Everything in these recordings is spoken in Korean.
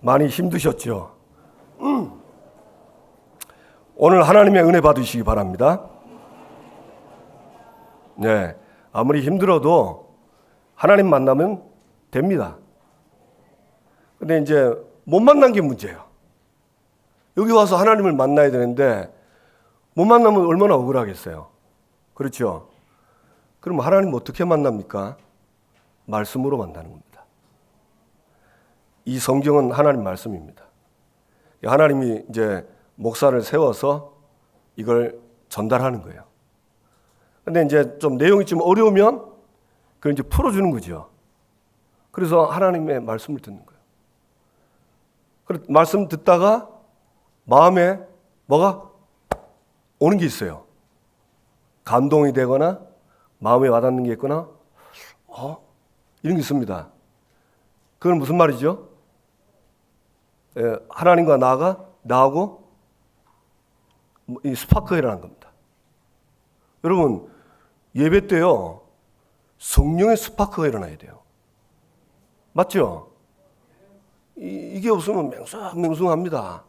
많이 힘드셨죠? 오늘 하나님의 은혜 받으시기 바랍니다. 네, 아무리 힘들어도 하나님 만나면 됩니다. 근데 이제 못 만난 게 문제예요. 여기 와서 하나님을 만나야 되는데 못 만나면 얼마나 억울하겠어요. 그렇죠? 그럼 하나님 어떻게 만납니까? 말씀으로 만나는 겁니다. 이 성경은 하나님 말씀입니다. 하나님이 이제 목사를 세워서 이걸 전달하는 거예요. 근데 이제 좀 내용이 좀 어려우면 그걸 이제 풀어주는 거죠. 그래서 하나님의 말씀을 듣는 거예요. 그래서 말씀 듣다가 마음에 뭐가 오는 게 있어요. 감동이 되거나 마음에 와닿는 게 있거나 이런 게 있습니다. 그건 무슨 말이죠? 하나님과 나하고 이 스파크가 일어난 겁니다. 여러분 예배 때요 성령의 스파크가 일어나야 돼요. 맞죠? 이게 없으면 맹숭맹숭합니다.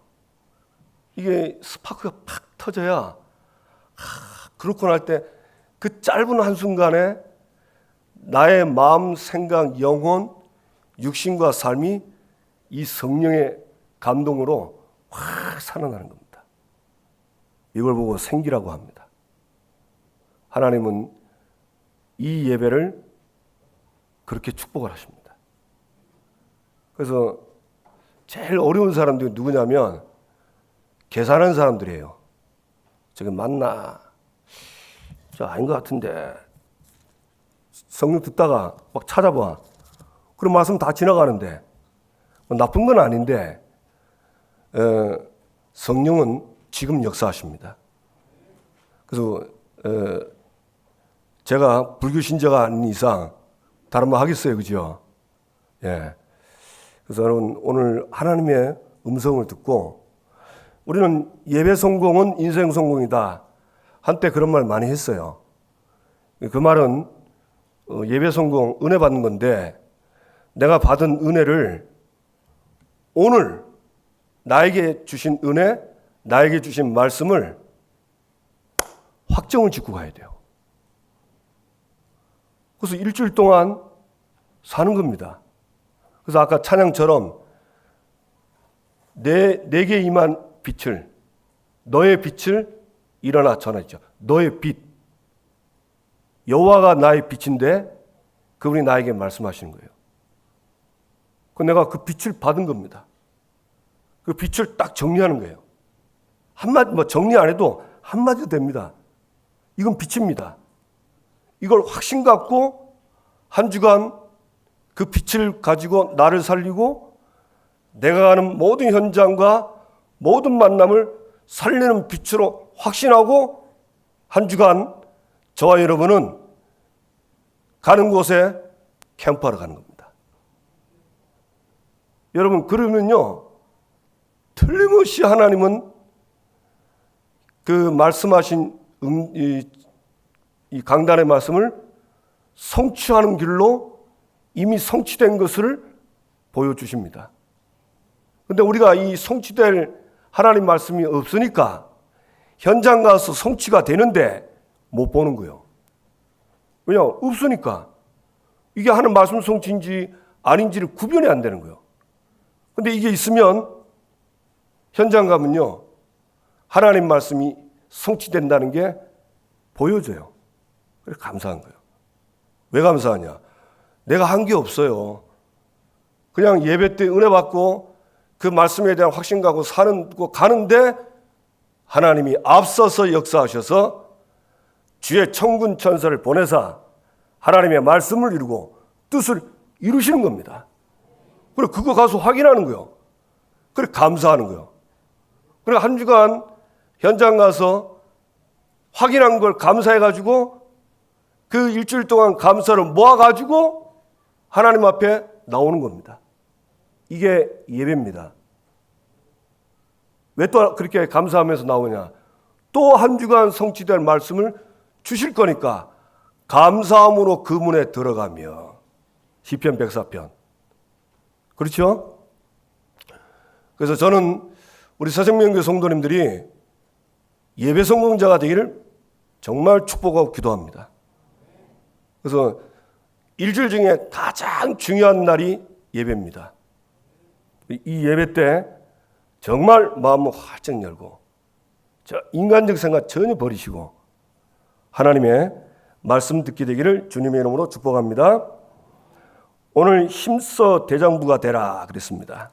이게 스파크가 팍 터져야 그렇고 날 때 그 짧은 한순간에 나의 마음, 생각, 영혼, 육신과 삶이 이 성령의 감동으로 확 살아나는 겁니다. 이걸 보고 생기라고 합니다. 하나님은 이 예배를 그렇게 축복을 하십니다. 그래서 제일 어려운 사람들이 누구냐면 계산하는 사람들이에요. 저기 맞나? 저 아닌 것 같은데. 성령 듣다가 막 찾아봐. 그럼 말씀 다 지나가는데 뭐 나쁜 건 아닌데 성령은 지금 역사하십니다. 그래서 제가 불교 신자가 아닌 이상 다른 말 하겠어요, 그죠? 예. 그래서 여러분 오늘 하나님의 음성을 듣고 우리는 예배 성공은 인생 성공이다. 한때 그런 말 많이 했어요. 그 말은 예배 성공, 은혜 받는 건데 내가 받은 은혜를 오늘 나에게 주신 은혜, 나에게 주신 말씀을 확정을 짓고 가야 돼요. 그래서 일주일 동안 사는 겁니다. 그래서 아까 찬양처럼 내게 임한 빛을, 너의 빛을 일어나 전하죠. 너의 빛. 여호와가 나의 빛인데 그분이 나에게 말씀하시는 거예요. 내가 그 빛을 받은 겁니다. 그 빛을 딱 정리하는 거예요. 한마디, 정리 안 해도 한마디도 됩니다. 이건 빛입니다. 이걸 확신 갖고 한 주간 그 빛을 가지고 나를 살리고 내가 가는 모든 현장과 모든 만남을 살리는 빛으로 확신하고 한 주간 저와 여러분은 가는 곳에 캠프하러 가는 겁니다. 여러분 그러면요 틀림없이 하나님은 그 말씀하신 이 강단의 말씀을 성취하는 길로 이미 성취된 것을 보여주십니다. 그런데 우리가 이 성취될 하나님 말씀이 없으니까 현장 가서 성취가 되는데 못 보는 거예요. 왜냐? 없으니까. 이게 하는 말씀 성취인지 아닌지를 구별이 안 되는 거예요. 근데 이게 있으면 현장 가면요. 하나님 말씀이 성취된다는 게 보여져요. 그래서 감사한 거예요. 왜 감사하냐? 내가 한 게 없어요. 그냥 예배 때 은혜 받고 그 말씀에 대한 확신 갖고 가는데 하나님이 앞서서 역사하셔서 주의 천군 천사를 보내사 하나님의 말씀을 이루고 뜻을 이루시는 겁니다. 그리고 그거 가서 확인하는 거예요. 그래 감사하는 거예요. 그리고 한 주간 현장 가서 확인한 걸 감사해가지고 그 일주일 동안 감사를 모아가지고 하나님 앞에 나오는 겁니다. 이게 예배입니다. 왜 또 그렇게 감사하면서 나오냐? 또 한 주간 성취될 말씀을 주실 거니까 감사함으로 그 문에 들어가며 시편 104편 그렇죠? 그래서 저는 우리 새생명교회 성도님들이 예배 성공자가 되기를 정말 축복하고 기도합니다. 그래서 일주일 중에 가장 중요한 날이 예배입니다. 이 예배 때 정말 마음을 활짝 열고 저 인간적 생각 전혀 버리시고 하나님의 말씀 듣게 되기를 주님의 이름으로 축복합니다. 오늘 힘써 대장부가 되라 그랬습니다.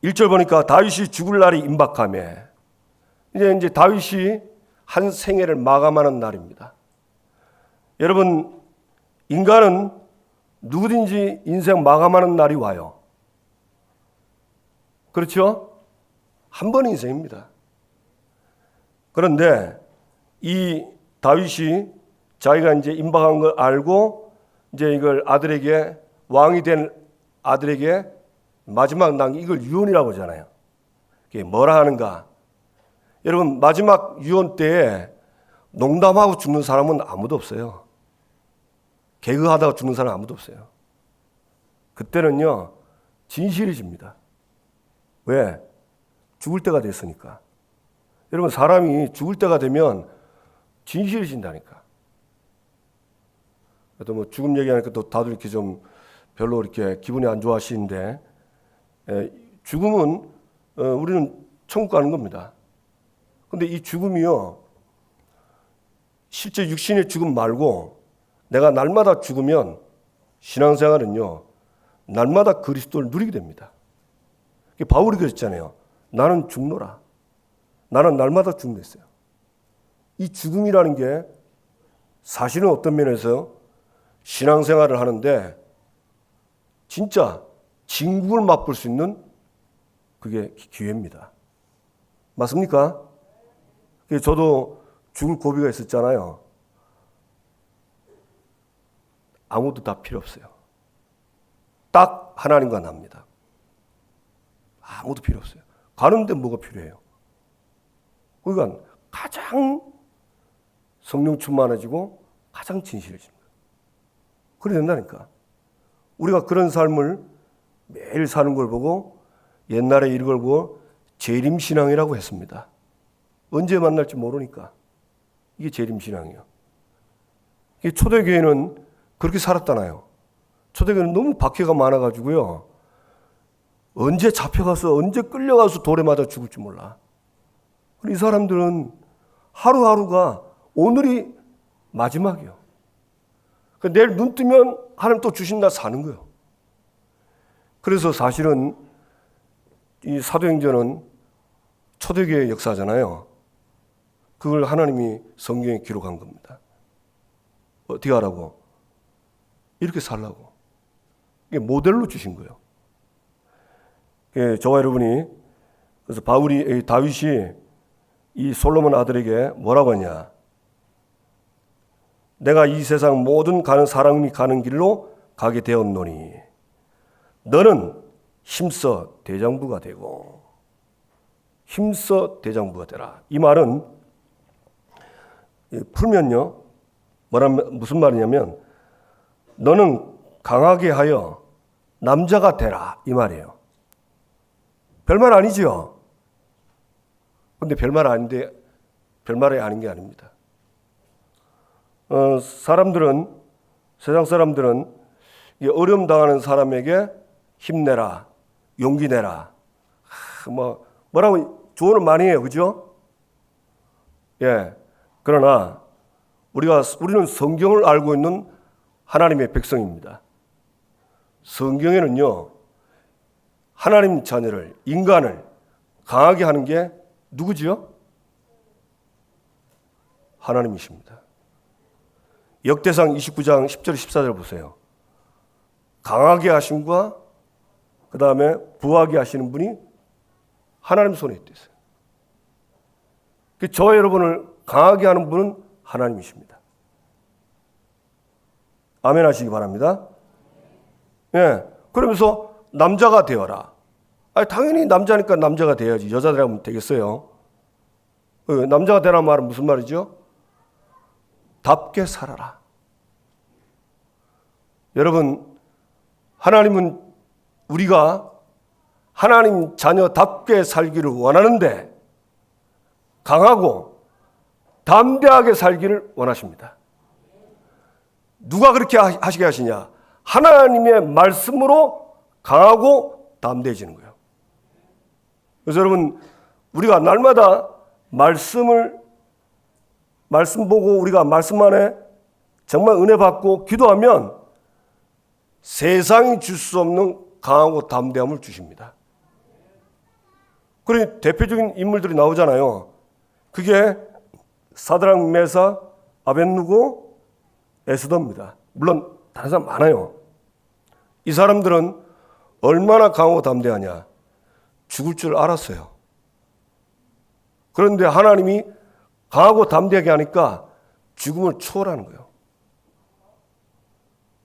1절 보니까 다윗이 죽을 날이 임박하며 이제 다윗이 한 생애를 마감하는 날입니다. 여러분, 인간은 누구든지 인생 마감하는 날이 와요. 그렇죠? 한 번 인생입니다. 그런데 이 다윗이 자기가 이제 임박한 걸 알고 이제 이걸 아들에게, 왕이 된 아들에게 마지막 남긴 이걸 유언이라고 하잖아요. 그게 뭐라 하는가? 여러분, 마지막 유언 때에 농담하고 죽는 사람은 아무도 없어요. 개그하다가 죽는 사람 아무도 없어요. 그때는요, 진실해집니다. 왜? 죽을 때가 됐으니까. 여러분, 사람이 죽을 때가 되면 진실해진다니까. 또 뭐 죽음 얘기하니까 또 다들 이렇게 좀 별로 이렇게 기분이 안 좋아하시는데, 죽음은 우리는 천국 가는 겁니다. 근데 이 죽음이요, 실제 육신의 죽음 말고 내가 날마다 죽으면 신앙생활은요, 날마다 그리스도를 누리게 됩니다. 바울이 그랬잖아요. 나는 죽노라. 나는 날마다 죽겠어요. 이 죽음이라는 게 사실은 어떤 면에서 신앙생활을 하는데 진짜 진국을 맛볼 수 있는 그게 기회입니다. 맞습니까? 저도 죽을 고비가 있었잖아요. 아무도 다 필요 없어요. 딱 하나님과 납니다. 아무도 필요 없어요. 가는데 뭐가 필요해요? 그러니까 가장 성령 충만해지고 가장 진실해지는 거예요. 그래 된다니까. 우리가 그런 삶을 매일 사는 걸 보고 옛날에 이걸 보고 재림신앙이라고 했습니다. 언제 만날지 모르니까. 이게 재림신앙이에요. 초대교회는 그렇게 살았잖아요. 초대교회는 너무 박해가 많아가지고요. 언제 잡혀가서 언제 끌려가서 돌에 맞아 죽을지 몰라. 이 사람들은 하루하루가 오늘이 마지막이에요. 내일 눈 뜨면 하나님 또 주신 날 사는 거예요. 그래서 사실은 이 사도행전은 초대교회의 역사잖아요. 그걸 하나님이 성경에 기록한 겁니다. 어떻게 하라고? 이렇게 살라고. 이게 모델로 주신 거예요. 저와 여러분이 그래서 다윗이 이 솔로몬 아들에게 뭐라고 하냐? 내가 이 세상 모든 사람이 가는 길로 가게 되었노니 너는 힘써 대장부가 되고 힘써 대장부가 되라. 이 말은 풀면요, 무슨 말이냐면 너는 강하게 하여 남자가 되라 이 말이에요. 별말 아니죠. 근데 별말 아닌데 별말이 아닌 게 아닙니다. 세상 사람들은 어려움 당하는 사람에게 힘내라, 용기 내라. 뭐라고 조언을 많이 해요, 그죠? 예. 그러나 우리는 성경을 알고 있는 하나님의 백성입니다. 성경에는요, 하나님 자녀를, 인간을 강하게 하는 게 누구지요? 하나님이십니다. 역대상 29장 10절 14절 보세요. 강하게 하심과 그 다음에 부하게 하시는 분이 하나님 손에 있대요. 저와 여러분을 강하게 하는 분은 하나님이십니다. 아멘 하시기 바랍니다. 예. 그러면서 남자가 되어라. 당연히 남자니까 남자가 돼야지. 여자들하면 되겠어요. 남자가 되라는 말은 무슨 말이죠? 답게 살아라. 여러분, 하나님은 우리가 하나님 자녀답게 살기를 원하는데 강하고 담대하게 살기를 원하십니다. 누가 그렇게 하시게 하시냐? 하나님의 말씀으로 강하고 담대해지는 거예요. 그래서 여러분, 우리가 날마다 말씀 보고 우리가 말씀 안에 정말 은혜 받고 기도하면 세상이 줄 수 없는 강하고 담대함을 주십니다. 그러니 대표적인 인물들이 나오잖아요. 그게 사드락, 메삭, 아벳느고, 에스더입니다. 물론 다른 사람 많아요. 이 사람들은 얼마나 강하고 담대하냐? 죽을 줄 알았어요. 그런데 하나님이 강하고 담대하게 하니까 죽음을 초월하는 거예요.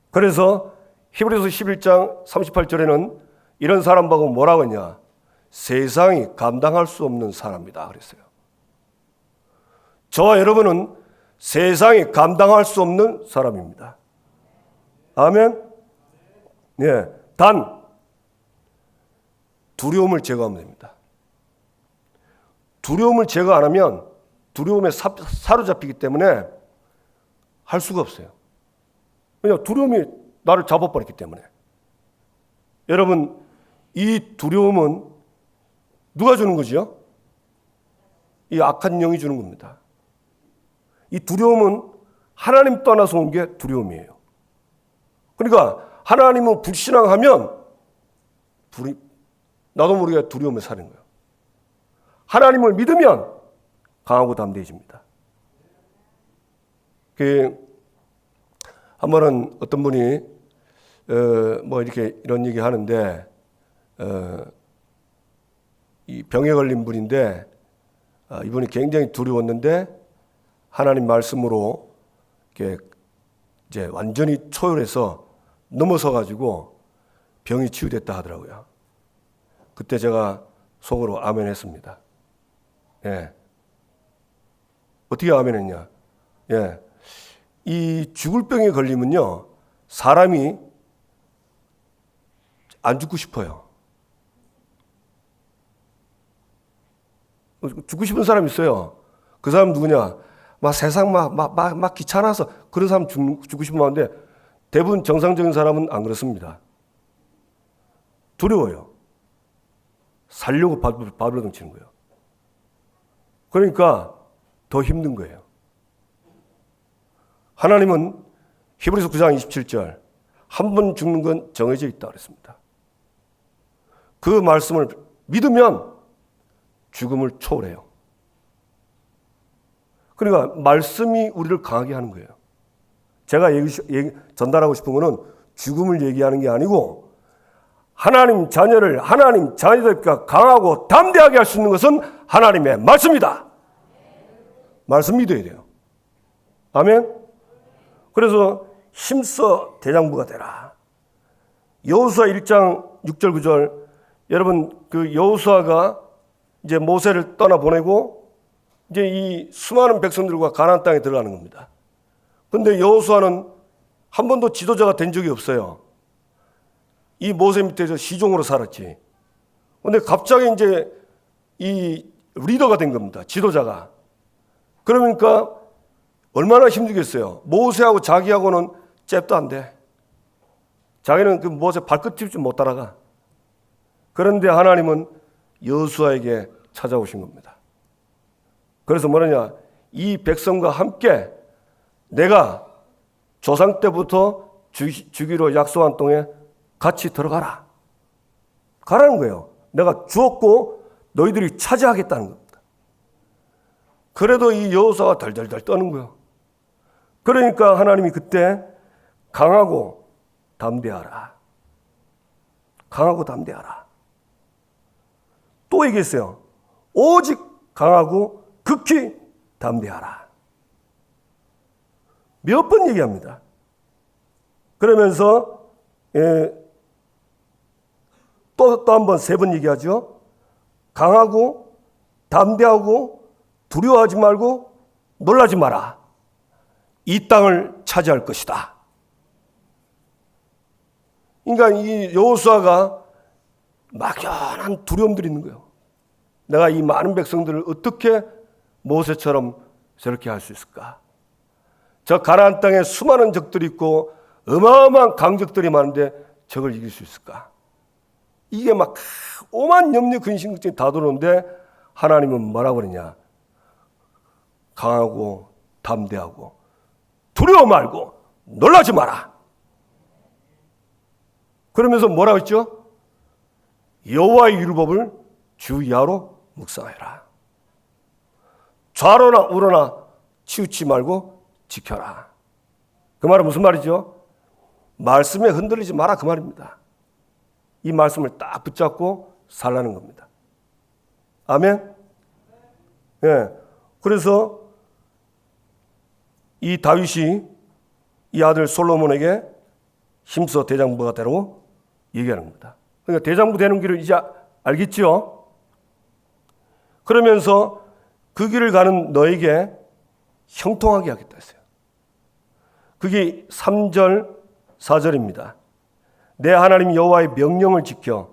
그래서 히브리서 11장 38절에는 이런 사람 보고 뭐라고 했냐? 세상이 감당할 수 없는 사람이다 그랬어요. 저와 여러분은 세상이 감당할 수 없는 사람입니다. 아멘. 예, 단 두려움을 제거하면 됩니다. 두려움을 제거 안 하면 두려움에 사로잡히기 때문에 할 수가 없어요. 왜냐, 두려움이 나를 잡아버렸기 때문에. 여러분, 이 두려움은 누가 주는 거지요? 이 악한 영이 주는 겁니다. 이 두려움은 하나님 떠나서 온 게 두려움이에요. 그러니까 하나님을 불신앙하면 나도 모르게 두려움에 사는 거예요. 하나님을 믿으면 강하고 담대해집니다. 한 번은 어떤 분이 이런 얘기 하는데 이 병에 걸린 분인데 이분이 굉장히 두려웠는데 하나님 말씀으로 이렇게 이제 완전히 초월해서 넘어서 가지고 병이 치유됐다 하더라고요. 그때 제가 속으로 아멘 했습니다. 예. 어떻게 아멘 했냐? 예. 이 죽을 병에 걸리면요, 사람이 안 죽고 싶어요. 죽고 싶은 사람 있어요. 그 사람 누구냐? 세상 귀찮아서 그런 사람 죽고 싶으면 안 돼. 대부분 정상적인 사람은 안 그렇습니다. 두려워요. 살려고 발버둥 치는 거예요. 그러니까 더 힘든 거예요. 하나님은 히브리서 9장 27절 한 번 죽는 건 정해져 있다 그랬습니다. 그 말씀을 믿으면 죽음을 초월해요. 그러니까 말씀이 우리를 강하게 하는 거예요. 제가 전달하고 싶은 거는 죽음을 얘기하는 게 아니고 하나님 자녀들과 강하고 담대하게 할 수 있는 것은 하나님의 말씀이다. 말씀 믿어야 돼요. 아멘. 그래서 힘써 대장부가 되라. 여호수아 1장 6절 9절, 여러분 그 여호수아가 이제 모세를 떠나보내고 이제 이 수많은 백성들과 가나안 땅에 들어가는 겁니다. 그런데 여호수아는 한 번도 지도자가 된 적이 없어요. 이 모세 밑에서 시종으로 살았지. 그런데 갑자기 이제 이 리더가 된 겁니다. 지도자가. 그러니까 얼마나 힘들겠어요. 모세하고 자기하고는 잽도 안 돼. 자기는 그 모세 발끝 좀 못 따라가. 그런데 하나님은 여호수아에게 찾아오신 겁니다. 그래서 뭐냐, 이 백성과 함께 내가 조상 때부터 주기로 약속한 땅에 같이 들어가라. 가라는 거예요. 내가 주었고 너희들이 차지하겠다는 겁니다. 그래도 이 여호수아가 덜덜덜 떠는 거예요. 그러니까 하나님이 그때 강하고 담대하라. 강하고 담대하라. 또 얘기했어요. 오직 강하고 극히 담대하라. 몇 번 얘기합니다. 그러면서 또 한 번, 세 번 얘기하죠. 강하고 담대하고 두려워하지 말고 놀라지 마라. 이 땅을 차지할 것이다. 그러니까 이 여호수아가 막연한 두려움들이 있는 거예요. 내가 이 많은 백성들을 어떻게 모세처럼 저렇게 할 수 있을까? 저 가나안 땅에 수많은 적들이 있고 어마어마한 강적들이 많은데 적을 이길 수 있을까? 이게 막 오만 염려 근심 걱정이 다 들어오는데 하나님은 뭐라고 그러냐? 강하고 담대하고 두려워 말고 놀라지 마라. 그러면서 뭐라고 했죠? 여호와의 율법을 주야로 묵상해라. 좌로나 우로나 치우치 말고 지켜라. 그 말은 무슨 말이죠? 말씀에 흔들리지 마라 그 말입니다. 이 말씀을 딱 붙잡고 살라는 겁니다. 아멘? 예. 그래서 이 다윗이 이 아들 솔로몬에게 힘써 대장부가 되라고 얘기하는 겁니다. 그러니까 대장부 되는 길을 이제 알겠죠? 그러면서 그 길을 가는 너에게 형통하게 하겠다 했어요. 그게 3절, 4절입니다. 내 하나님 여호와의 명령을 지켜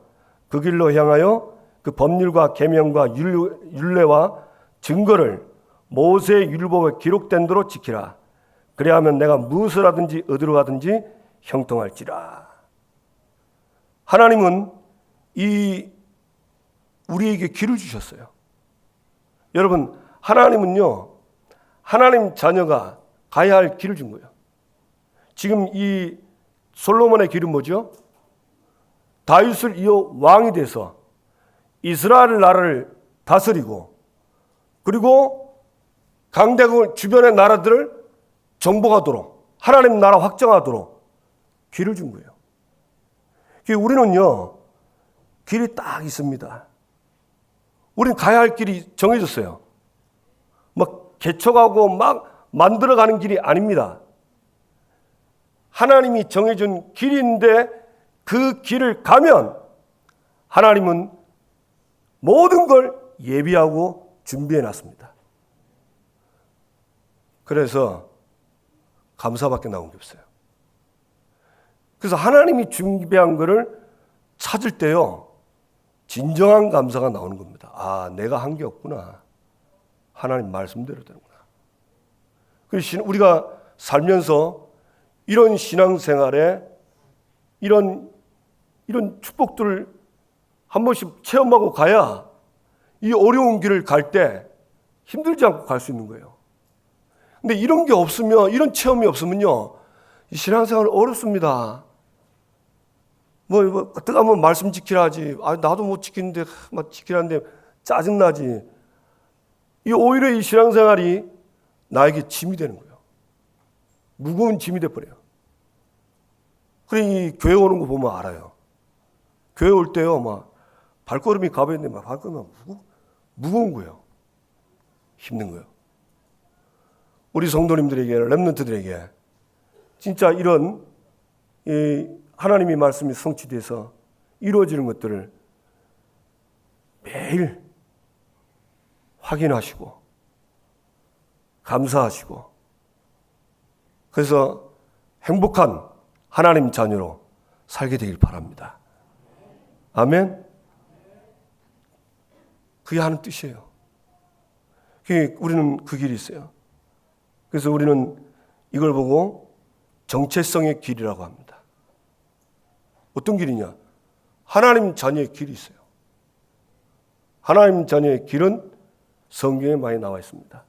그 길로 향하여 그 법률과 계명과 율례와 증거를 모세의 율법에 기록된 대로 지키라. 그래야하면 내가 무엇을 하든지 어디로 가든지 형통할지라. 하나님은 우리에게 길을 주셨어요. 여러분, 하나님은요, 하나님 자녀가 가야 할 길을 준 거예요. 지금 이 솔로몬의 길은 뭐죠? 다윗을 이어 왕이 돼서 이스라엘 나라를 다스리고 그리고 강대국 주변의 나라들을 정복하도록 하나님 나라 확정하도록 길을 준 거예요. 우리는요, 길이 딱 있습니다. 우리는 가야 할 길이 정해졌어요. 막 개척하고 막 만들어가는 길이 아닙니다. 하나님이 정해준 길인데 그 길을 가면 하나님은 모든 걸 예비하고 준비해 놨습니다. 그래서 감사밖에 나온 게 없어요. 그래서 하나님이 준비한 것을 찾을 때요, 진정한 감사가 나오는 겁니다. 아, 내가 한 게 없구나. 하나님 말씀대로 되는구나. 그래서 우리가 살면서 이런 신앙생활에 이런 축복들을 한 번씩 체험하고 가야 이 어려운 길을 갈 때 힘들지 않고 갈 수 있는 거예요. 근데 이런 게 없으면, 이런 체험이 없으면요, 이 신앙생활 어렵습니다. 어떻게 하면 말씀 지키라 하지. 아, 나도 못 지키는데, 막 지키라는데 짜증나지. 오히려 이 신앙생활이 나에게 짐이 되는 거예요. 무거운 짐이 돼버려요. 그래, 이 교회 오는 거 보면 알아요. 교회 올 때요, 막 발걸음이 가벼운데 막 발걸음이 무거운 거예요. 힘든 거예요. 우리 성도님들에게, 렘넌트들에게 진짜 이런 하나님의 말씀이 성취돼서 이루어지는 것들을 매일 확인하시고 감사하시고 그래서 행복한 하나님 자녀로 살게 되길 바랍니다. 아멘. 그게 하는 뜻이에요. 우리는 그 길이 있어요. 그래서 우리는 이걸 보고 정체성의 길이라고 합니다. 어떤 길이냐? 하나님 자녀의 길이 있어요. 하나님 자녀의 길은 성경에 많이 나와 있습니다.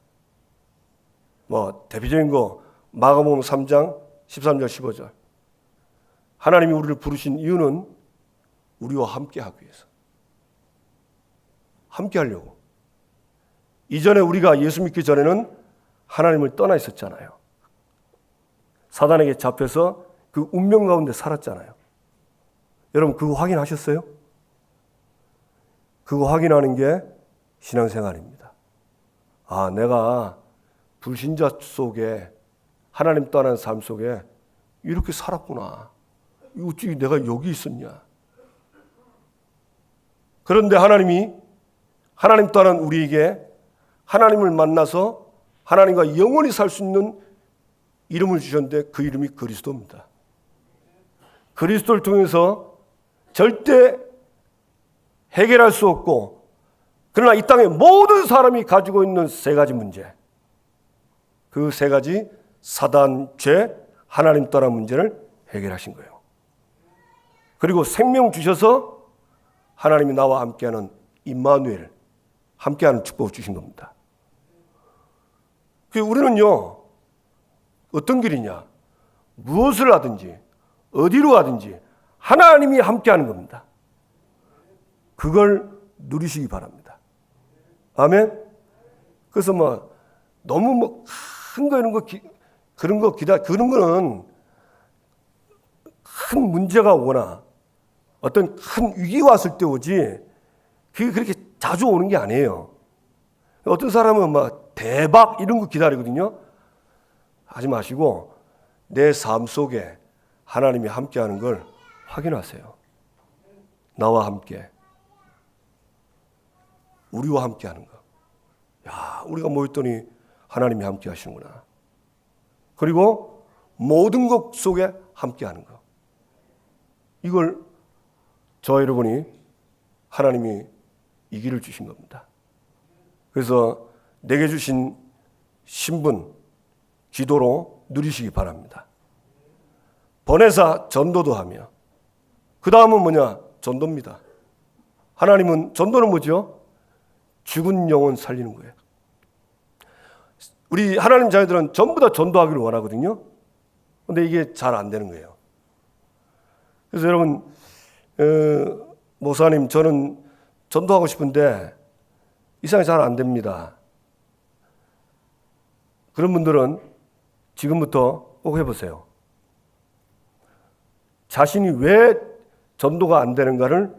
대표적인 거 마가복음 3장 13절 15절. 하나님이 우리를 부르신 이유는 우리와 함께 하기 위해서. 함께 하려고. 이전에 우리가 예수 믿기 전에는 하나님을 떠나 있었잖아요. 사단에게 잡혀서 그 운명 가운데 살았잖아요. 여러분 그거 확인하셨어요? 그거 확인하는 게 신앙생활입니다. 아, 내가 불신자 속에 하나님 떠난 삶 속에 이렇게 살았구나. 어찌 내가 여기 있었냐. 그런데 하나님이 하나님 떠난 우리에게 하나님을 만나서 하나님과 영원히 살 수 있는 이름을 주셨는데 그 이름이 그리스도입니다. 그리스도를 통해서 절대 해결할 수 없고, 그러나 이 땅의 모든 사람이 가지고 있는 세 가지 문제, 그 세 가지 사단, 죄, 하나님 떠난 문제를 해결하신 거예요. 그리고 생명 주셔서 하나님이 나와 함께하는 임마누엘, 함께하는 축복을 주신 겁니다. 우리는요, 어떤 길이냐, 무엇을 하든지 어디로 가든지 하나님이 함께하는 겁니다. 그걸 누리시기 바랍니다. 아멘. 그래서 너무 큰 거 이런 거 그런 거는 큰 문제가 오거나 어떤 큰 위기가 왔을 때 오지, 그게 그렇게 자주 오는 게 아니에요. 어떤 사람은 대박 이런 거 기다리거든요. 하지 마시고 내 삶 속에 하나님이 함께하는 걸 확인하세요. 나와 함께, 우리와 함께하는 거. 야, 우리가 모였더니 하나님이 함께하시는구나. 그리고 모든 것 속에 함께하는 거. 이걸 저와 여러분이 하나님이 이 길을 주신 겁니다. 그래서 내게 주신 신분, 기도로 누리시기 바랍니다. 번외사 전도도 하며, 그 다음은 뭐냐? 전도입니다. 하나님은, 전도는 뭐죠? 죽은 영혼 살리는 거예요. 우리 하나님 자녀들은 전부 다 전도하기를 원하거든요. 근데 이게 잘 안 되는 거예요. 그래서 여러분, 목사님, 저는 전도하고 싶은데 이상이 잘 안 됩니다. 그런 분들은 지금부터 꼭 해보세요. 자신이 왜 전도가 안 되는가를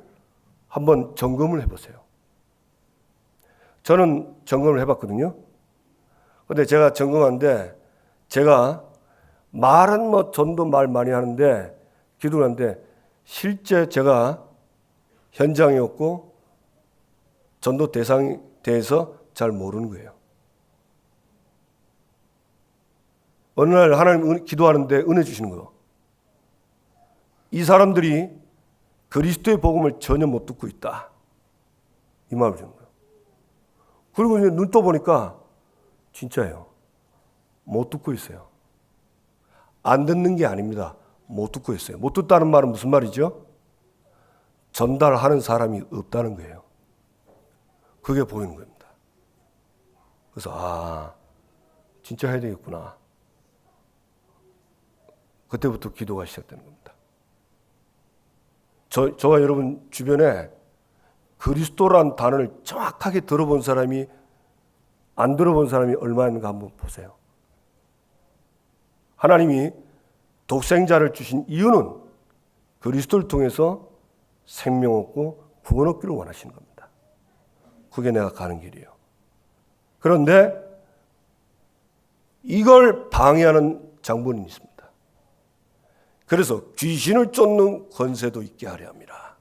한번 점검을 해보세요. 저는 점검을 해봤거든요. 근데 제가 점검하는데, 제가 말은 전도 말 많이 하는데, 기도를 하는데, 실제 제가 현장에 없고 전도 대상에 대해서 잘 모르는 거예요. 어느 날 하나님 기도하는데 은혜 주시는 거예요. 이 사람들이 그리스도의 복음을 전혀 못 듣고 있다. 이 말을 주는 거예요. 그리고 이제 눈 떠보니까 진짜예요. 못 듣고 있어요. 안 듣는 게 아닙니다. 못 듣고 있어요. 못 듣다는 말은 무슨 말이죠? 전달하는 사람이 없다는 거예요. 그게 보이는 겁니다. 그래서 진짜 해야 되겠구나. 그때부터 기도가 시작되는 겁니다. 저와 여러분 주변에 그리스도란 단어를 정확하게 들어본 사람이, 안 들어본 사람이 얼마나 있는가 한번 보세요. 하나님이 독생자를 주신 이유는 그리스도를 통해서 생명 얻고 구원 얻기를 원하시는 겁니다. 그게 내가 가는 길이에요. 그런데 이걸 방해하는 장본인이 있습니다. 그래서 귀신을 쫓는 권세도 있게 하려 합니다.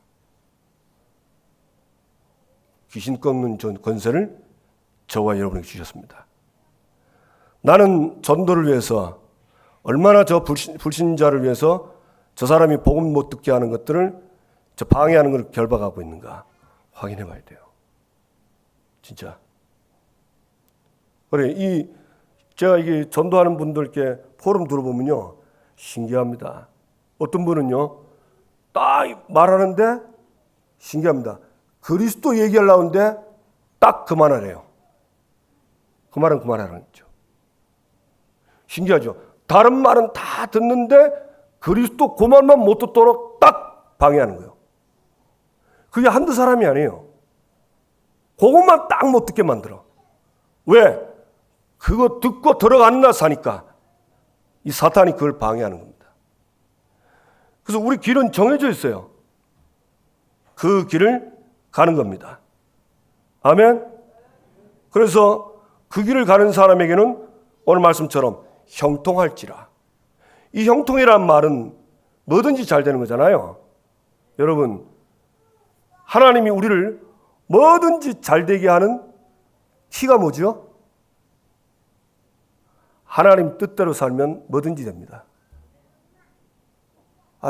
귀신 꺾는 권세를 저와 여러분에게 주셨습니다. 나는 전도를 위해서 얼마나 저 불신자를 위해서 저 사람이 복음 못 듣게 하는 것들을 저 방해하는 걸 결박하고 있는가 확인해 봐야 돼요. 진짜. 그래, 제가 이게 전도하는 분들께 포럼 들어보면요, 신기합니다. 어떤 분은요, 딱 말하는데 신기합니다. 그리스도 얘기하려는데 딱 그만하래요. 그 말은 그만하라는 거죠. 신기하죠. 다른 말은 다 듣는데 그리스도 그 말만 못 듣도록 딱 방해하는 거예요. 그게 한두 사람이 아니에요. 그것만 딱 못 듣게 만들어. 왜? 그거 듣고 들어가는 날 사니까 이 사탄이 그걸 방해하는 겁니다. 그래서 우리 길은 정해져 있어요. 그 길을 가는 겁니다. 아멘? 그래서 그 길을 가는 사람에게는 오늘 말씀처럼 형통할지라. 이 형통이란 말은 뭐든지 잘 되는 거잖아요. 여러분, 하나님이 우리를 뭐든지 잘 되게 하는 키가 뭐죠? 하나님 뜻대로 살면 뭐든지 됩니다.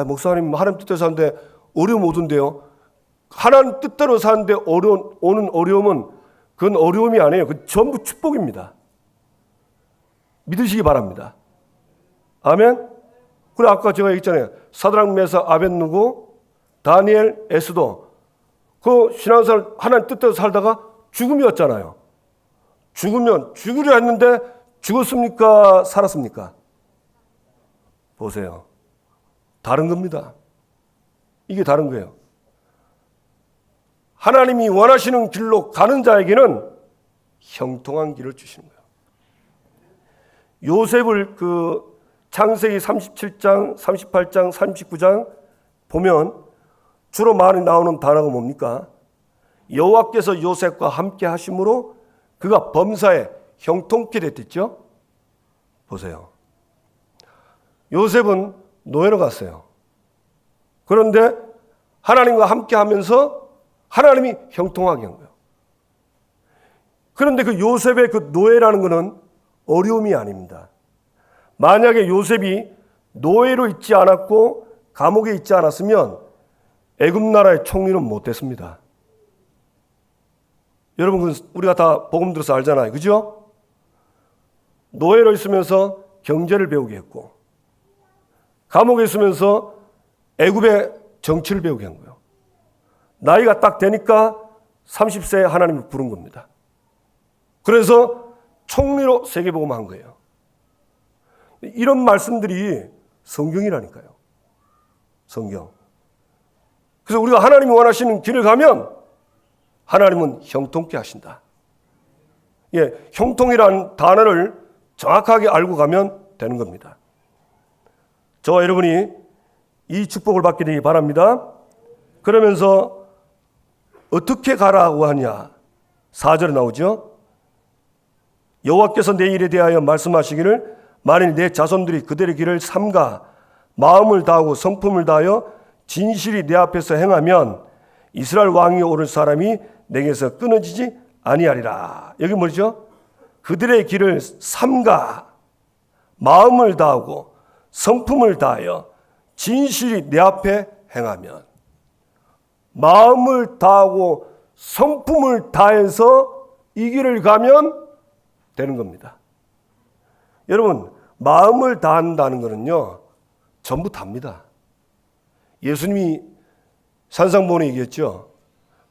목사님 하나님 뜻대로 사는데 어려움 오던데요. 하나님 뜻대로 사는데 오는 어려움은 그건 어려움이 아니에요. 그건 전부 축복입니다. 믿으시기 바랍니다. 아멘. 그래 아까 제가 얘기했잖아요. 사드락 메삭 아벳느고 다니엘 에스도 그 신앙생활 하나님 뜻대로 살다가 죽음이었잖아요. 죽으면 죽으려 했는데 죽었습니까? 살았습니까? 보세요. 다른 겁니다. 이게 다른 거예요. 하나님이 원하시는 길로 가는 자에게는 형통한 길을 주시는 거예요. 요셉을 그 창세기 37장, 38장, 39장 보면 주로 많이 나오는 단어가 뭡니까? 여호와께서 요셉과 함께 하심으로 그가 범사에 형통케 됐겠죠? 보세요. 요셉은 노예로 갔어요. 그런데 하나님과 함께 하면서 하나님이 형통하게 한 거예요. 그런데 그 요셉의 그 노예라는 것은 어려움이 아닙니다. 만약에 요셉이 노예로 있지 않았고 감옥에 있지 않았으면 애굽 나라의 총리는 못 됐습니다. 여러분 우리가 다 복음 들어서 알잖아요. 그죠? 노예로 있으면서 경제를 배우게 했고 감옥에 있으면서 애굽의 정치를 배우게 한 거예요. 나이가 딱 되니까 30세에 하나님이 부른 겁니다. 그래서 총리로 세계복음을 한 거예요. 이런 말씀들이 성경이라니까요. 성경. 그래서 우리가 하나님이 원하시는 길을 가면 하나님은 형통케 하신다. 예, 형통이라는 단어를 정확하게 알고 가면 되는 겁니다. 저와 여러분이 이 축복을 받게 되기 바랍니다. 그러면서 어떻게 가라고 하냐? 4절에 나오죠. 여호와께서 내 일에 대하여 말씀하시기를 만일 내 자손들이 그들의 길을 삼가 마음을 다하고 성품을 다하여 진실이 내 앞에서 행하면 이스라엘 왕이 오를 사람이 내게서 끊어지지 아니하리라. 여기 뭐죠? 그들의 길을 삼가 마음을 다하고 성품을 다하여 진실이 내 앞에 행하면 마음을 다하고 성품을 다해서 이 길을 가면 되는 겁니다. 여러분 마음을 다한다는 것은요 전부 답니다. 예수님이 산상보훈에 얘기했죠.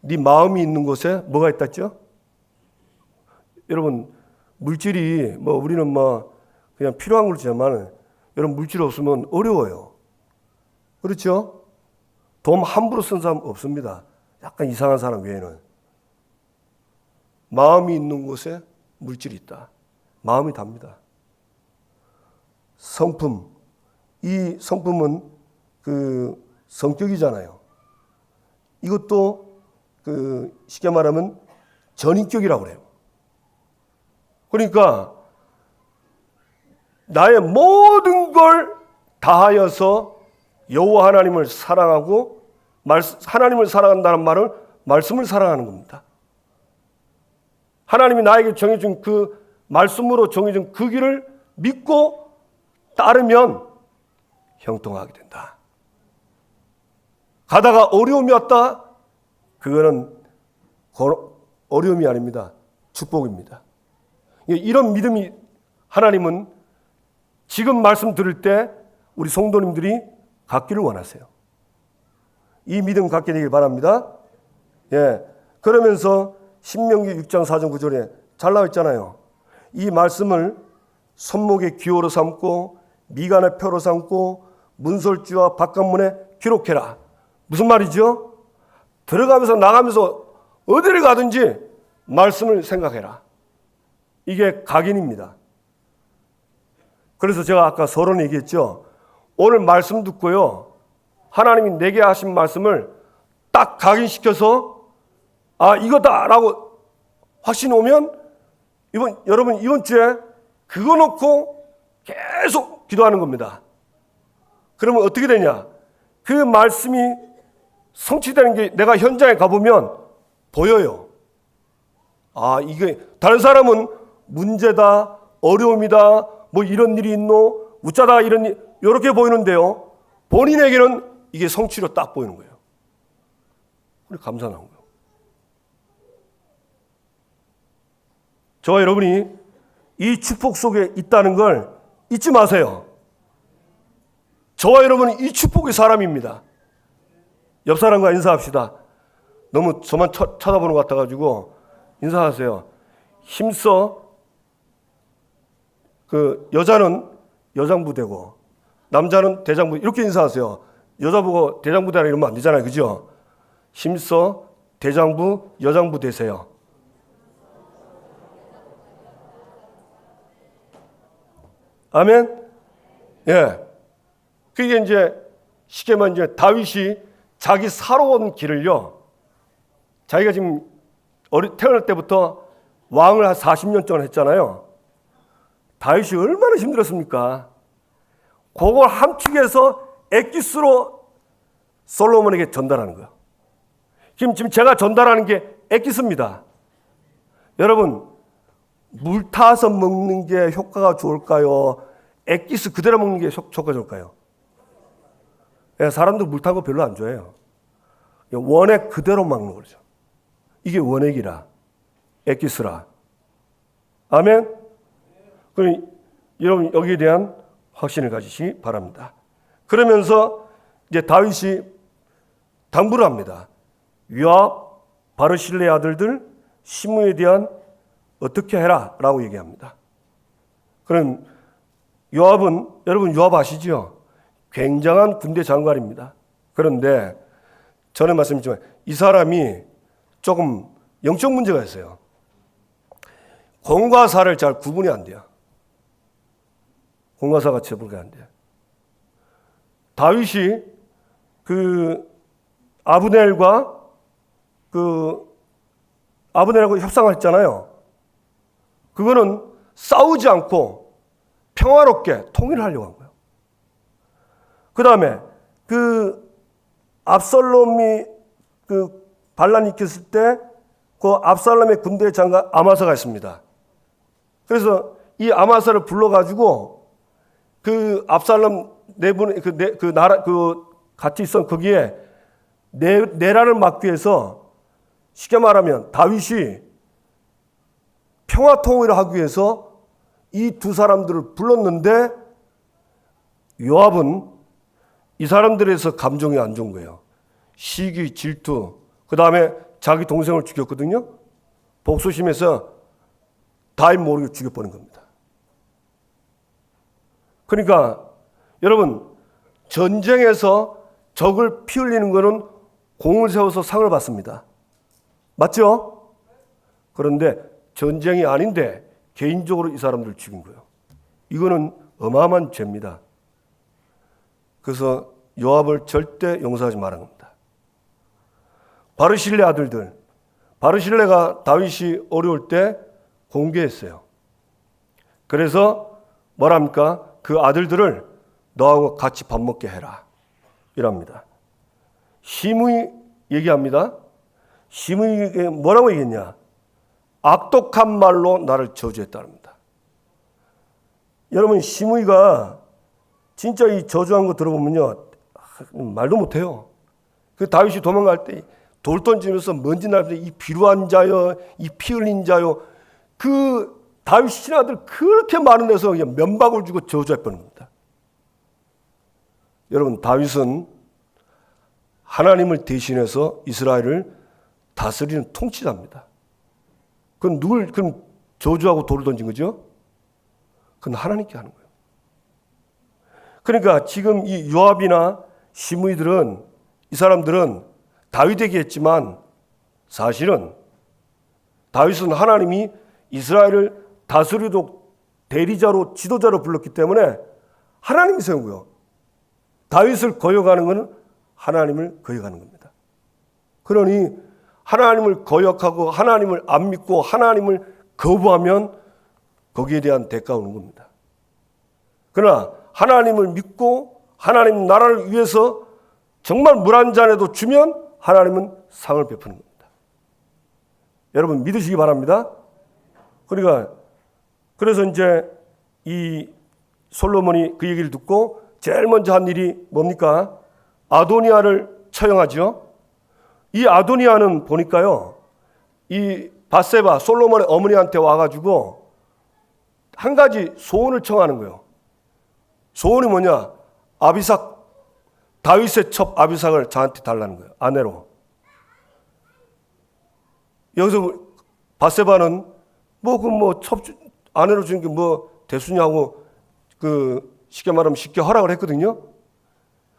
네 마음이 있는 곳에 뭐가 있다죠? 여러분 물질이 우리는 그냥 필요한 걸지만 여러분 물질 없으면 어려워요. 그렇죠? 돈 함부로 쓴 사람 없습니다. 약간 이상한 사람 외에는. 마음이 있는 곳에 물질이 있다. 마음이 답니다. 성품. 이 성품은 그 성격이잖아요. 이것도 쉽게 말하면 전인격이라고 그래요. 그러니까 나의 모든 걸 다하여서 여호와 하나님을 사랑하고 하나님을 사랑한다는 말은 말씀을 사랑하는 겁니다. 하나님이 나에게 정해준 그 말씀으로 정해준 그 길을 믿고 따르면 형통하게 된다. 가다가 어려움이 왔다. 그거는 어려움이 아닙니다. 축복입니다. 이런 믿음이 하나님은 지금 말씀 들을 때 우리 성도님들이 갖기를 원하세요. 이 믿음 갖게 되길 바랍니다. 예. 그러면서 신명기 6장 4절 9절에 잘 나와 있잖아요. 이 말씀을 손목에 기호로 삼고 미간의 표로 삼고 문설주와 바깥문에 기록해라. 무슨 말이죠? 들어가면서 나가면서 어디를 가든지 말씀을 생각해라. 이게 각인입니다. 그래서 제가 아까 서론 얘기했죠. 오늘 말씀 듣고요. 하나님이 내게 하신 말씀을 딱 각인시켜서 이거다라고 확신이 오면 여러분 이번 주에 그거 놓고 계속 기도하는 겁니다. 그러면 어떻게 되냐? 그 말씀이 성취되는 게 내가 현장에 가보면 보여요. 이게 다른 사람은 문제다, 어려움이다, 이런 일이 있노, 웃자다 이런 일 이렇게 보이는데요. 본인에게는 이게 성취로 딱 보이는 거예요. 우리 감사 나온 거예요. 저와 여러분이 이 축복 속에 있다는 걸 잊지 마세요. 저와 여러분은 이 축복의 사람입니다. 옆 사람과 인사합시다. 너무 저만 쳐다보는 것 같아가지고 인사하세요. 힘써. 그 여자는 여장부 되고 남자는 대장부, 이렇게 인사하세요. 여자 보고 대장부 되라 이러면 안 되잖아요, 그죠? 힘써 대장부 여장부 되세요. 아멘. 예. 그게 이제 쉽게 말하면 이제 다윗이 자기 살아온 길을요, 자기가 지금 태어날 때부터 왕을 한 40년 동안 했잖아요. 다윗이 얼마나 힘들었습니까? 그걸 함축해서 엑기스로 솔로몬에게 전달하는 거예요. 지금 제가 전달하는 게 엑기스입니다. 여러분, 물 타서 먹는 게 효과가 좋을까요? 엑기스 그대로 먹는 게 효과가 좋을까요? 사람들 물 탄 거 별로 안 좋아해요. 원액 그대로 먹는 거죠. 이게 원액이라, 엑기스라. 아멘? 그럼 여러분 여기에 대한 확신을 가지시기 바랍니다. 그러면서 이제 다윗이 당부를 합니다. 요압, 바르실레 아들들 시므에 대한 어떻게 해라 라고 얘기합니다. 그럼 요압은, 여러분 요압 아시죠? 굉장한 군대 장관입니다. 그런데 전에 말씀드렸지만 이 사람이 조금 영적 문제가 있어요. 공과 사를 잘 구분이 안 돼요. 공과 사가 구분이 안 돼요. 다윗이 아브넬과 협상을 했잖아요. 그거는 싸우지 않고 평화롭게 통일을 하려고 한 거예요. 그 다음에 압살롬이 반란이 일으켰을 때 그 압살롬의 군대 장관 아마사가 있습니다. 그래서 이 아마사를 불러가지고 그 압살롬 네 분, 같이 있었던 거기에 내란을 막기 위해서 쉽게 말하면 다윗이 평화 통일을 하기 위해서 이 두 사람들을 불렀는데 요압은 이 사람들에서 감정이 안 좋은 거예요. 시기, 질투, 그 다음에 자기 동생을 죽였거든요. 복수심에서 다윗 모르게 죽여버린 겁니다. 그러니까 여러분, 전쟁에서 적을 피 흘리는 것은 공을 세워서 상을 받습니다. 맞죠? 그런데 전쟁이 아닌데 개인적으로 이 사람들을 죽인 거예요. 이거는 어마어마한 죄입니다. 그래서 요압을 절대 용서하지 말한 겁니다. 바르실레 아들들, 바르실레가 다윗이 어려울 때 공개했어요. 그래서 뭐랍니까? 그 아들들을 너하고 같이 밥 먹게 해라 이랍니다. 시므이 얘기합니다. 시므이에게 뭐라고 얘기했냐? 악독한 말로 나를 저주했다랍니다. 여러분, 시므이가 진짜 이 저주한 거 들어보면요, 말도 못해요. 그 다윗이 도망갈 때 돌 던지면서 먼지 날 때 이 비루한 자여, 이 피 흘린 자여, 그 다윗 신하들 그렇게 많은 데서 그냥 면박을 주고 저주했다는 겁니다. 여러분, 다윗은 하나님을 대신해서 이스라엘을 다스리는 통치자입니다. 그건 그럼 저주하고 돌을 던진 거죠? 그건 하나님께 하는 거예요. 그러니까 지금 이 요압이나 시므이들은, 이 사람들은 다윗에게 했지만 사실은 다윗은 하나님이 이스라엘을 다스리도록 대리자로, 지도자로 불렀기 때문에 하나님이 세운 거예요. 다윗을 거역하는 것은 하나님을 거역하는 겁니다. 그러니 하나님을 거역하고 하나님을 안 믿고 하나님을 거부하면 거기에 대한 대가가 오는 겁니다. 그러나 하나님을 믿고 하나님 나라를 위해서 정말 물 한 잔에도 주면 하나님은 상을 베푸는 겁니다. 여러분 믿으시기 바랍니다. 그러니까 그래서 이제 이 솔로몬이 그 얘기를 듣고 제일 먼저 한 일이 뭡니까? 아도니아를 처형하죠. 이 아도니아는 보니까요, 이 밧세바 솔로몬의 어머니한테 와가지고 한 가지 소원을 청하는 거예요. 소원이 뭐냐? 아비삭, 다윗의 첩 아비삭을 저한테 달라는 거예요. 아내로. 여기서 밧세바는 첩 아내로 주는 게 대수냐고 쉽게 말하면 쉽게 허락을 했거든요.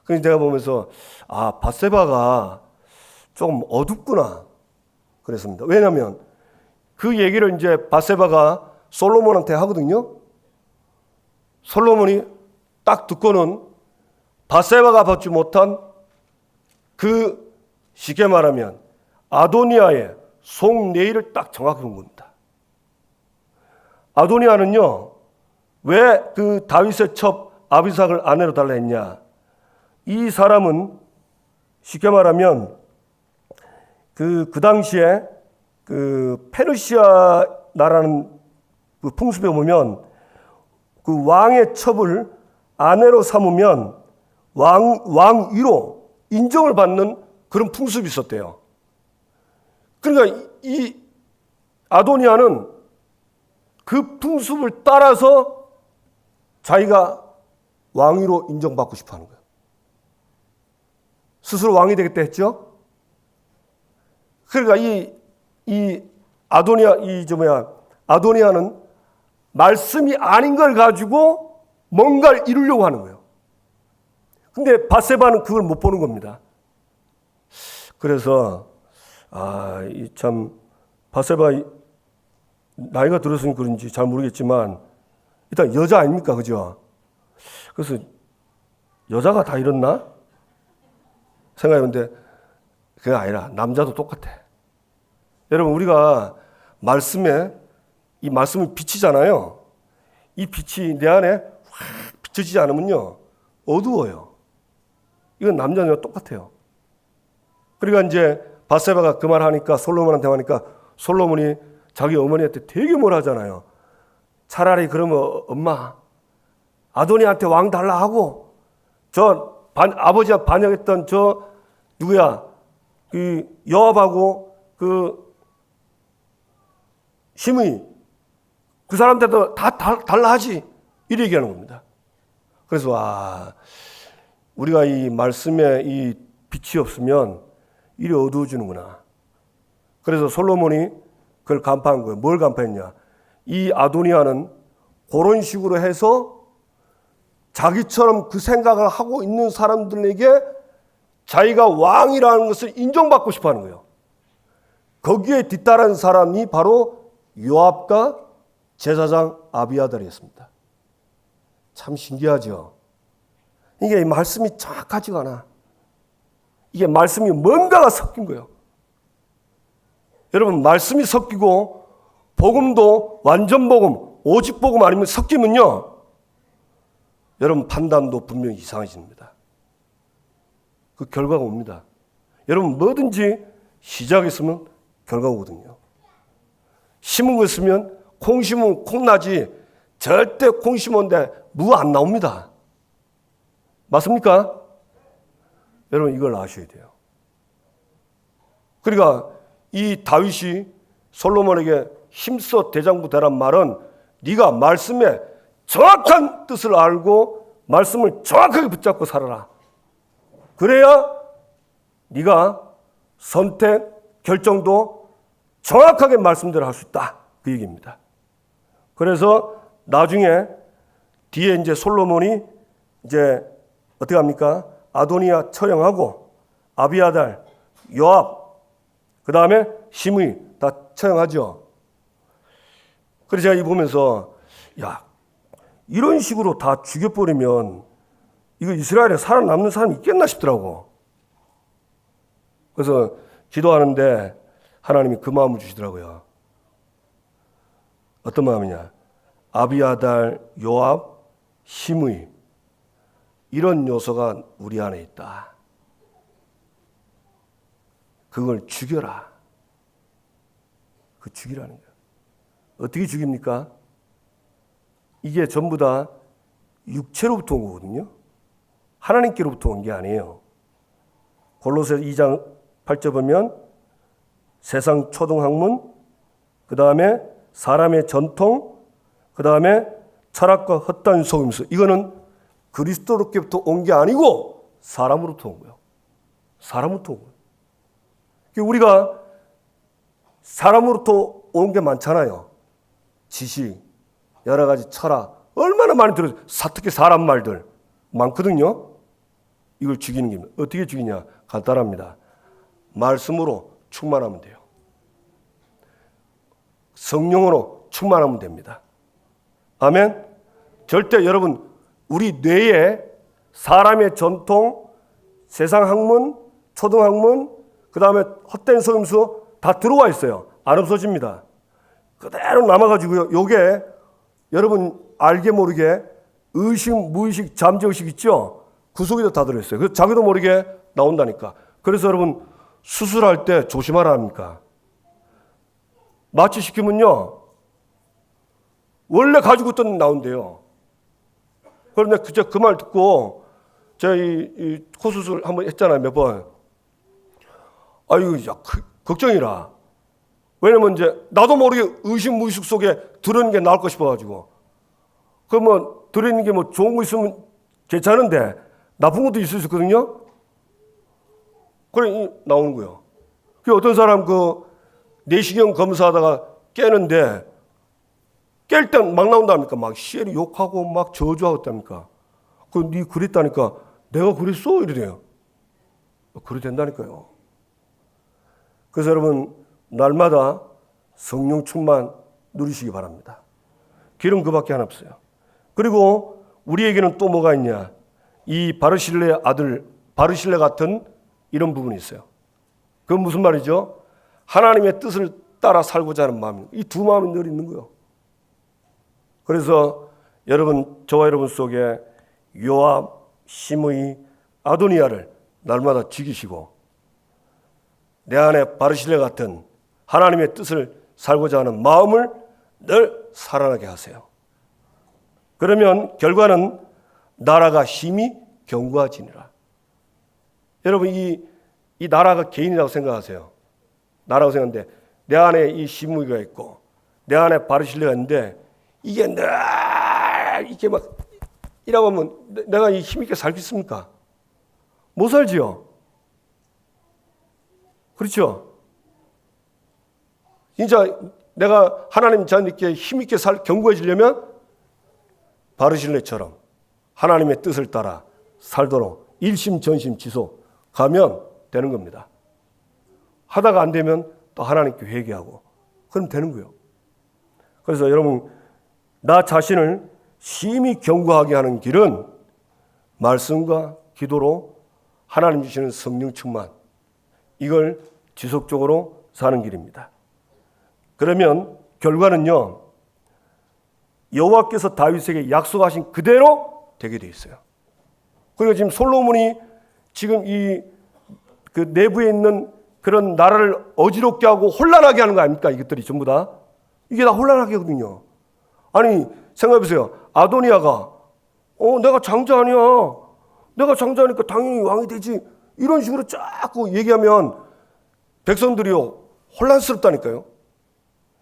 그래서 내가 보면서 밧세바가 조금 어둡구나 그랬습니다. 왜냐하면 그 얘기를 이제 밧세바가 솔로몬한테 하거든요. 솔로몬이 딱 듣고는 밧세바가 받지 못한 쉽게 말하면 아도니아의 속내의를 딱 정확히 본 겁니다. 아도니아는요, 왜 다윗의 첩 아비삭을 아내로 달라 했냐? 이 사람은 쉽게 말하면 그 당시에 페르시아 나라는 풍습에 보면 왕의 첩을 아내로 삼으면 왕위로 인정을 받는 그런 풍습이 있었대요. 그러니까 이 아도니아는 그 풍습을 따라서 자기가 왕위로 인정받고 싶어 하는 거예요. 스스로 왕이 되겠다 했죠? 그러니까 아도니아는 말씀이 아닌 걸 가지고 뭔가를 이루려고 하는 거예요. 근데 밧세바는 그걸 못 보는 겁니다. 그래서 참 밧세바 나이가 들었으니 그런지 잘 모르겠지만 일단 여자 아닙니까, 그죠? 그래서 여자가 다 이렇나 생각했는데 그게 아니라 남자도 똑같아. 여러분, 우리가 이 말씀이 빛이잖아요. 이 빛이 내 안에 확 비춰지지 않으면요 어두워요. 이건 남자녀 똑같아요. 그러니까 이제 밧세바가 그 말 하니까 솔로몬한테 하니까 솔로몬이 자기 어머니한테 되게 뭐라 하잖아요. 차라리 그러면 엄마 아도니한테 왕 달라 하고 아버지가 반역했던 누구야? 여압하고 심의 그 사람들도 다 달라 하지. 이렇게 얘기하는 겁니다. 그래서 우리가 이 말씀에 이 빛이 없으면 이리 어두워지는구나. 그래서 솔로몬이 그걸 간파한 거예요. 뭘 간파했냐? 이 아도니아는 그런 식으로 해서 자기처럼 그 생각을 하고 있는 사람들에게 자기가 왕이라는 것을 인정받고 싶어 하는 거예요. 거기에 뒤따른 사람이 바로 요압과 제사장 아비아달이었습니다. 참 신기하죠. 이게 말씀이 정확하지가 않아. 이게 말씀이 뭔가가 섞인 거예요. 여러분, 말씀이 섞이고 복음도 완전 복음, 오직 복음 아니면 섞이면요, 여러분 판단도 분명히 이상해집니다. 그 결과가 옵니다. 여러분, 뭐든지 시작이 있으면 결과가 오거든요. 심은 거 있으면 콩 심으면 콩 나지 절대 콩 심었는데 무 안 나옵니다. 맞습니까? 여러분, 이걸 아셔야 돼요. 그러니까 이 다윗이 솔로몬에게 힘써 대장부 되란 말은 네가 말씀의 정확한 뜻을 알고 말씀을 정확하게 붙잡고 살아라. 그래야 네가 선택, 결정도 정확하게 말씀대로 할 수 있다. 그 얘기입니다. 그래서 나중에 뒤에 이제 솔로몬이 이제 어떻게 합니까? 아도니아 처형하고 아비아달, 요압, 그 다음에 심의 다 처형하죠. 그래서 제가 이 보면서 이런 식으로 다 죽여버리면 이거 이스라엘에 살아남는 사람이 있겠나 싶더라고. 그래서 기도하는데 하나님이 그 마음을 주시더라고요. 어떤 마음이냐? 아비아달, 요압, 심의 이런 요소가 우리 안에 있다. 그걸 죽여라. 그 죽이라는 거예요. 어떻게 죽입니까? 이게 전부 다 육체로부터 온 거거든요. 하나님께로부터 온 게 아니에요. 골로새 2장 8절 보면 세상 초등학문, 그 다음에 사람의 전통, 그 다음에 철학과 헛된 속임수. 이거는 그리스도로부터 온 게 아니고 사람으로부터 온 거예요. 사람으로부터 온 거예요. 우리가 사람으로부터 온 게 많잖아요. 지식, 여러 가지 철학, 얼마나 많이 들어요. 특히 사람 말들 많거든요. 이걸 죽이는 게 어떻게 죽이냐? 간단합니다. 말씀으로 충만하면 돼요. 성령으로 충만하면 됩니다. 아멘. 절대 여러분 우리 뇌에 사람의 전통, 세상 학문, 초등학문, 그 다음에 헛된 속임수 다 들어와 있어요. 안 없어집니다. 그대로 남아가지고요. 요게 여러분 알게 모르게 의식, 무의식, 잠재의식 있죠? 그 속에도 다 들어있어요. 그래서 자기도 모르게 나온다니까. 그래서 여러분 수술할 때 조심하라 합니까? 마취시키면요. 원래 가지고 있던 나온대요. 그런데 그 말 듣고 제가 이 코 수술 한번 했잖아요. 몇 번. 아유, 걱정이라. 왜냐면 이제 나도 모르게 의식, 무의식 속에 들어있는 게 나올 거 싶어가지고. 그러면 들어있는 게 뭐 좋은 거 있으면 괜찮은데 나쁜 것도 있을 수 있거든요. 그래, 나오는 거예요. 그 어떤 사람 내시경 검사하다가 깨는데 깰 땐 막 나온다니까. 막 시엘이 욕하고 막 저주하고 있다니까. 네 그랬다니까. 내가 그랬어? 이래요. 그래 된다니까요. 그래서 여러분 날마다 성령 충만 누리시기 바랍니다. 길은 그밖에 하나 없어요. 그리고 우리에게는 또 뭐가 있냐? 이 바르실레의 아들 바르실레 같은 이런 부분이 있어요. 그건 무슨 말이죠? 하나님의 뜻을 따라 살고자 하는 마음. 이 두 마음이 늘 있는 거예요. 그래서 저와 여러분 속에 요압, 시므이, 아도니아를 날마다 죽이시고 내 안에 바르실레 같은 하나님의 뜻을 살고자 하는 마음을 늘 살아나게 하세요. 그러면 결과는 나라가 힘이 견고해지니라. 여러분 이 나라가 개인이라고 생각하세요. 나라고 생각하는데 내 안에 이 시므이가 있고 내 안에 바르실레가 있는데 이게 늘 이렇게 막 이라고 하면 내가 이 힘있게 살겠습니까? 못 살지요. 그렇죠? 진짜 내가 하나님 자녀께 힘있게 견고해지려면 바르실레처럼 하나님의 뜻을 따라 살도록 일심전심지소 가면 되는 겁니다. 하다가 안 되면 또 하나님께 회개하고 그럼 되는 거예요. 그래서 여러분 나 자신을 심히 견고하게 하는 길은 말씀과 기도로 하나님 주시는 성령 충만 이걸 지속적으로 사는 길입니다. 그러면 결과는요. 여호와께서 다윗에게 약속하신 그대로 되게 돼 있어요. 그리고 지금 솔로몬이 지금 그 내부에 있는 그런 나라를 어지럽게 하고 혼란하게 하는 거 아닙니까? 이것들이 전부 다. 이게 다 혼란하게 하거든요. 아니 생각해보세요. 아도니아가 내가 장자 아니야. 내가 장자니까 당연히 왕이 되지. 이런 식으로 자꾸 얘기하면 백성들이요 혼란스럽다니까요.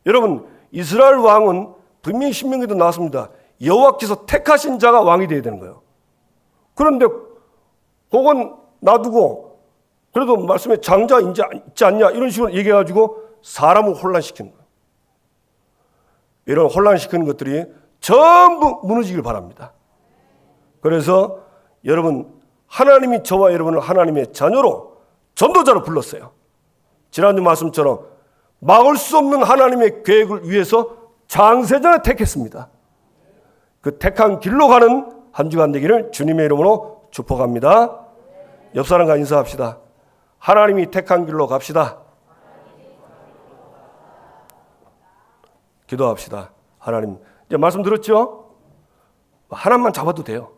여러분 이스라엘 왕은 분명히 신명기도 나왔습니다. 여호와께서 택하신 자가 왕이 돼야 되는 거예요. 그런데 그건 놔두고 그래도 말씀에 장자 있지 않냐 이런 식으로 얘기해가지고 사람을 혼란시키는 거예요. 이런 혼란시키는 것들이 전부 무너지길 바랍니다. 그래서 여러분 하나님이 저와 여러분을 하나님의 자녀로 전도자로 불렀어요. 지난주 말씀처럼 막을 수 없는 하나님의 계획을 위해서 장세전에 택했습니다. 그 택한 길로 가는 한 주간 되기를 주님의 이름으로 축복합니다. 옆 사람과 인사합시다. 하나님이 택한 길로 갑시다. 기도합시다. 하나님 이제 말씀 들었죠? 하나만 잡아도 돼요.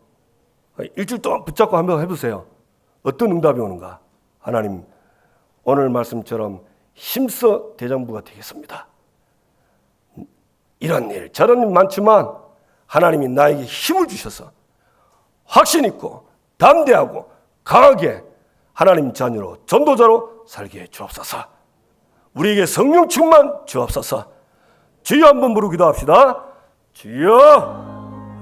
일주일 동안 붙잡고 한번 해보세요. 어떤 응답이 오는가? 하나님 오늘 말씀처럼 힘써 대장부가 되겠습니다. 이런 일 저런 일 많지만 하나님이 나에게 힘을 주셔서 확신 있고 담대하고 강하게 하나님 자녀로 전도자로 살게 해 주옵소서. 우리에게 성령 충만 주옵소서. 주여 한번 부르기도 합시다. 주여.